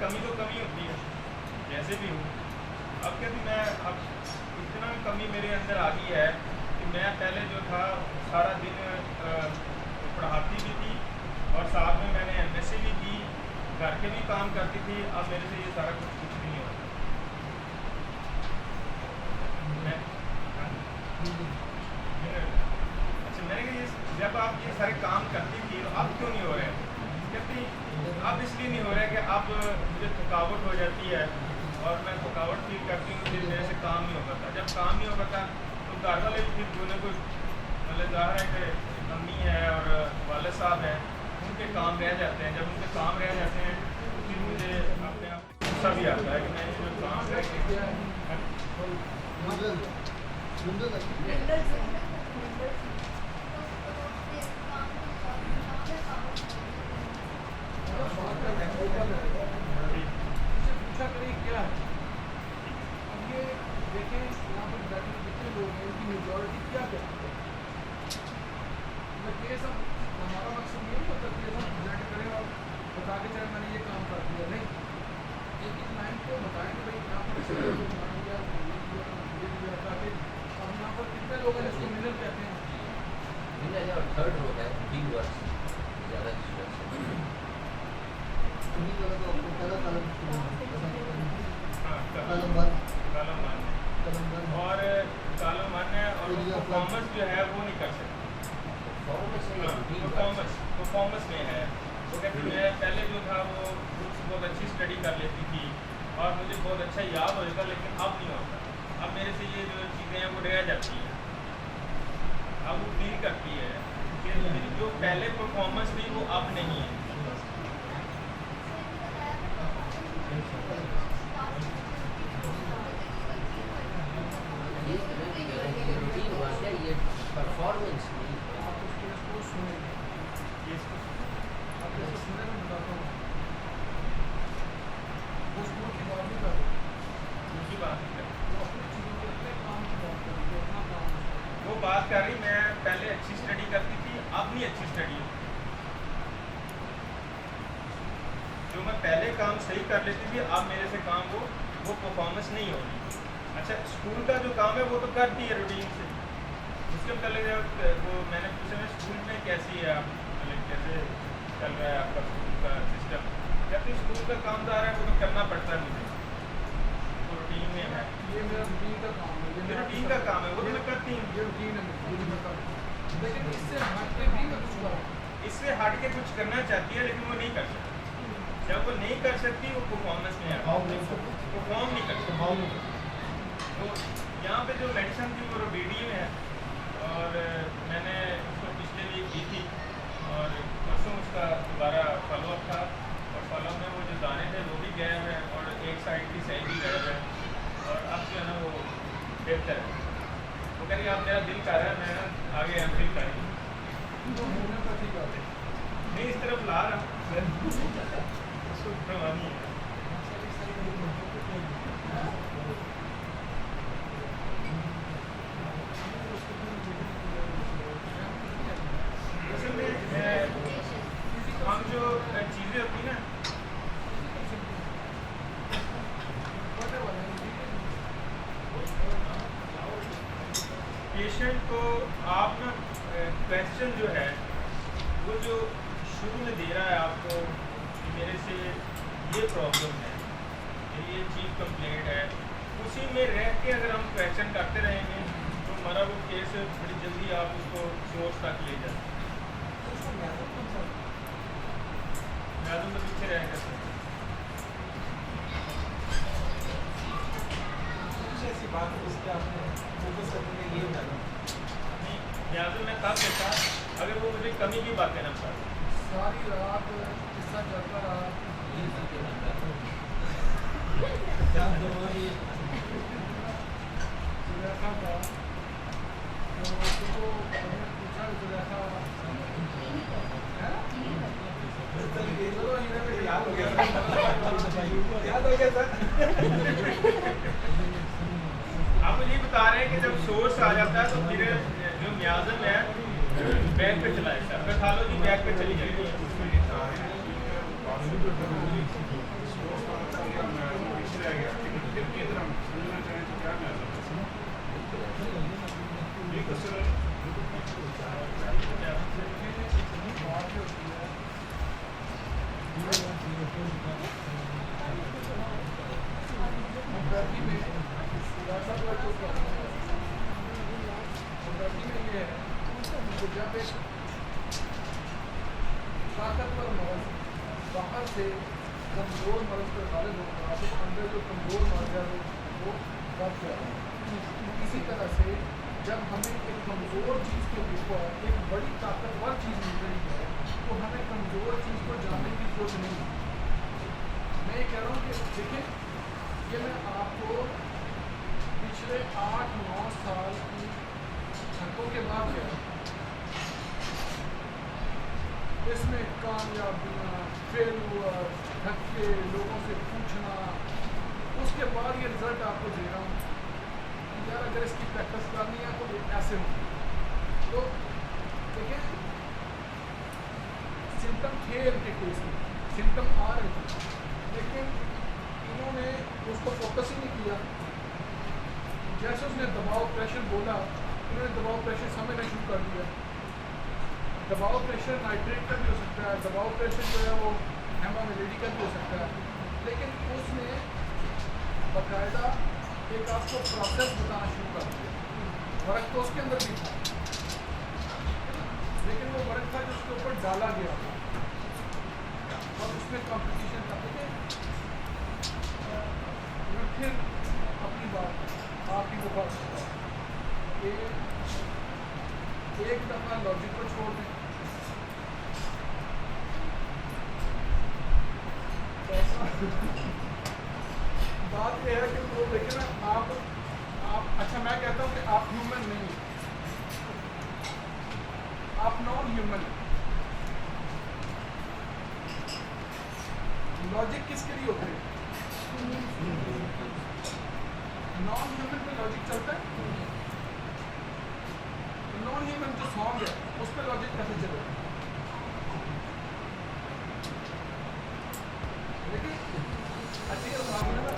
कमी तो कमी होती है जैसे भी हूँ। अब क्या थी, मैं अब इतना कमी मेरे अंदर आ गई है कि मैं पहले जो था सारा दिन पढ़ाती भी थी और साथ में मैंने एमएससी भी की, घर के भी काम करती थी। अब मेरे से ये सारा कुछ नहीं होता। अच्छा, मैंने कहा ये जब आप ये सारे काम करती थी तो अब क्यों नहीं हो रहे? कहती अब इसलिए नहीं हो रहा है कि अब मुझे थकावट हो जाती है और मैं थकावट फील करती हूँ, फिर मेरे से काम नहीं होता था। जब काम नहीं होता था तो घर वाले भी फिर कोई ना कोई मतलब ज़ाहिर है कि अम्मी है और वाले साहब हैं, उनके काम रह जाते हैं। जब उनके काम रह जाते हैं तो फिर मुझे अपने आप गुस्सा भी आता है कि मैंने जो काम रह गया पूछा करें क्या है। अब ये देखें यहाँ पर बैठे जितने लोग हैं इनकी मेजॉरिटी क्या कहती है। मतलब केस हम हमारा मकसद ये नहीं होता कि हम प्रेजेंट करें और बता के चाहे मैंने ये काम कर दिया, नहीं, एक एक लाइन को बताएं कि भाई यहाँ पर ताकि हम यहाँ पर कितने लोग हैं जिसको मिनर कहते हैं। और थर्ड रो है बिग वर्ड्स ज़्यादा और कालम वन है और परफॉर्मेंस जो है वो नहीं कर सकते। परफॉर्मेंस में है तो कहती मैं पहले जो था वो बुक्स बहुत अच्छी स्टडी कर लेती थी और मुझे बहुत अच्छा याद हो जाता, लेकिन अब नहीं होता। अब मेरे से ये जो चीज़ें हैं वो रह जाती हैं। अब वो फील करती है कि मेरी जो पहले परफॉर्मेंस थी वो अब नहीं है। रूटीन वर्क है ये, परफॉर्मेंस नहीं। आप उसके इसको सुने, ये इसको आप जैसे सुने मैं बताता हूँ वो स्कूल की बात नहीं कर रहे, दूसरी बात है। वो अपनी चीज़ों के अपने काम की बात कर रही है, अपना काम है। वो बात कर रही मैं पहले अच्छी स्टडी करती थी, अब नहीं अच्छी स्टडी। जो मैं पहले काम सही कर लेती थी अब मेरे से काम वो परफॉर्मेंस नहीं हो रही। अच्छा, स्कूल का जो काम है वो तो करती है रूटीन से। उसके पहले वो मैंने पूछा मैं स्कूल में कैसी है आप, मतलब कैसे चल रहा है आपका स्कूल का सिस्टम? कहते स्कूल का काम तो आ रहा है वो तो करना पड़ता है मुझे, तो रूटीन में है। ये मेरा रूटीन का काम है, ये रूटीन का काम है, वो तो मैं करती हूँ। ये रूटीन है मेरी, मैं करता हूँ। लेकिन इससे हट के भी मैं कुछ करूँ, इससे हट के कुछ करना चाहती है लेकिन वो नहीं कर सकती। जब वो नहीं कर सकती वो परफॉर्मेंस में परफॉर्म नहीं कर सकती। तो यहाँ पे जो मेडिसिन थी वो रोबीडी में है और मैंने उसको पिछले वीक दी थी और परसों उसका दोबारा फॉलोअप था और फॉलोअप में वो जो दाने थे वो भी गए हैं और एक साइड की सही भी गए हैं और अब जो है ना वो बेहतर है। वो कह रही आप मेरा दिल कर रहा है मैं आगे एमफिल करेंगे तो होम्योपैथी का नहीं इस तरफ ला रहा हूँ उसको प्रवानी है। असल में हम जो चीज़ें होती हैं ना, पेशेंट को आप ना क्वेश्चन जो है वो जो शुरू में दे रहा है आपको कि मेरे से ये प्रॉब्लम है, मेरी ये चीज़ कंप्लेंट है, उसी में रह के अगर हम क्वेश्चन करते रहेंगे तो हमारा वो केस बड़ी जल्दी आप उसको सोर्स तक ले जाते हैं। तो पीछे रहेगा सर। कुछ ऐसी बात है जिसके आपने फोकस करने ये जाना नहीं याद मैं तब देखा अगर वो मुझे कमी की बातें ना बता। सारी रात किस्सा चलता रहा, जुलेखा का तो उसको मैंने पूछा जुलेखा याद हो गया सर। आप मुझे बता रहे हैं कि जब सोर्स आ जाता है तो फिर जो म्याज़म है बैक पे चला जाता है, खा लो जी बैक पे चली जाएगी। या मैं पीछे रह गया, लेकिन फिर भी अगर हम समझना चाहें तो क्या मैं ये कसर जब एक ताकतवर मर्ज बाहर से कमज़ोर मर्ज पर गालिब होता है तो अंदर जो कमज़ोर मर्ज है वो बढ़ जाता है। इसी तरह से जब हमें एक कमज़ोर चीज़ के ऊपर एक बड़ी ताकतवर चीज़ मिल रही है तो हमें कमज़ोर चीज़ को जानने की जरूरत नहीं है। मैं ये कह रहा हूँ कि देखिए, ये मैं आपको पिछले 8-9 साल की धक्कों के बाद कह रहा हूँ। इसमें कामयाबियाँ, फेलुअर, धक्के, लोगों से पूछना, उसके बाद ये रिज़ल्ट आपको दे रहा हूँ कि यार अगर इसकी प्रैक्टिस करनी है तो ये ऐसे हो। तो देखिए, सिम्टम थे इनके केस में, सिम्टम आ रहे थे, लेकिन इन्होंने उसको फोकस ही नहीं किया। जैसे उसने दबाव प्रेशर बोला, उन्होंने दबाव प्रेशर समझना शुरू कर दिया। दबाव प्रेशर नाइट्रेट का भी हो सकता है, दबाव प्रेशर जो है वो हेमामेलेडी का भी हो सकता है, लेकिन उसने बाकायदा एक आपको प्रोसेस बताना शुरू कर दिया। वर्क तो उसके अंदर भी था, लेकिन वो वर्क था जो उसके ऊपर डाला गया और उसमें कंपटीशन था। लेकिन मैं फिर अपनी बात आपकी वो बात कि एक दफ़ा लॉजिक को छोड़ दें, बात यह है कि वो देखें ना, आप अच्छा, मैं कहता हूँ कि आप ह्यूमन नहीं, आप नॉन ह्यूमन। लॉजिक किसके लिए होते हैं? नॉन ह्यूमन पे लॉजिक चलता है। नॉन ह्यूमन जो सॉन्ग है उस पर लॉजिक कैसे चलेगा? देखिए, अच्छी बात है ना,